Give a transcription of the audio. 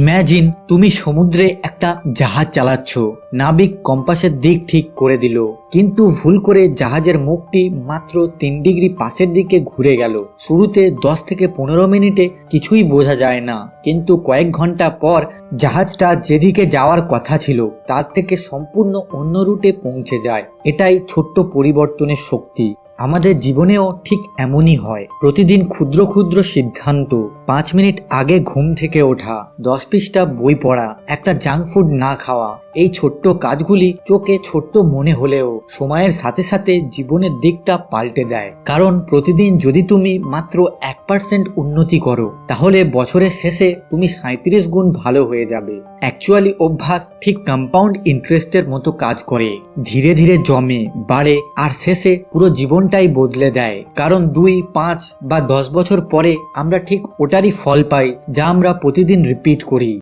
Imagine তুমি সমুদ্রে একটা জাহাজ চালাচ্ছ, নাবিক কম্পাসের দিক ঠিক করে দিল, কিন্তু ভুল করে জাহাজের মুখটি মাত্র 3 ডিগ্রি পাশের দিকে ঘুরে গেল। শুরুতে 10 থেকে 15 মিনিটে কিছুই বোঝা যায় না, কিন্তু কয়েক ঘন্টা পর জাহাজটা যেদিকে যাওয়ার কথা ছিল তার থেকে সম্পূর্ণ অন্য রুটে পৌঁছে যায়। এটাই ছোট্ট পরিবর্তনের শক্তি। আমাদের জীবনেও ঠিক এমনই হয়। প্রতিদিন ক্ষুদ্র ক্ষুদ্র সিদ্ধান্ত, 5 মিনিট আগে ঘুম থেকে ওঠা, 10 পৃষ্ঠা বই পড়া, একটা জাঙ্ক ফুড না খাওয়া, এই ছোট্ট কাজগুলি চোখে ছোট্ট মনে হলেও সময়ের সাথে সাথে জীবনের দিকটা পাল্টে দেয়। কারণ প্রতিদিন যদি তুমি মাত্র 1% উন্নতি করো, তাহলে বছরের শেষে তুমি 37 গুণ ভালো হয়ে যাবে। অ্যাকচুয়ালি অভ্যাস ঠিক কম্পাউন্ড ইন্টারেস্টের মতো কাজ করে, ধীরে ধীরে জমে, বাড়ে, আর শেষে পুরো জীবনটাই বদলে দেয়। কারণ 2, 5 বা 10 বছর পরে আমরা ঠিক ওটারই ফল পাই যা আমরা প্রতিদিন রিপিট করি।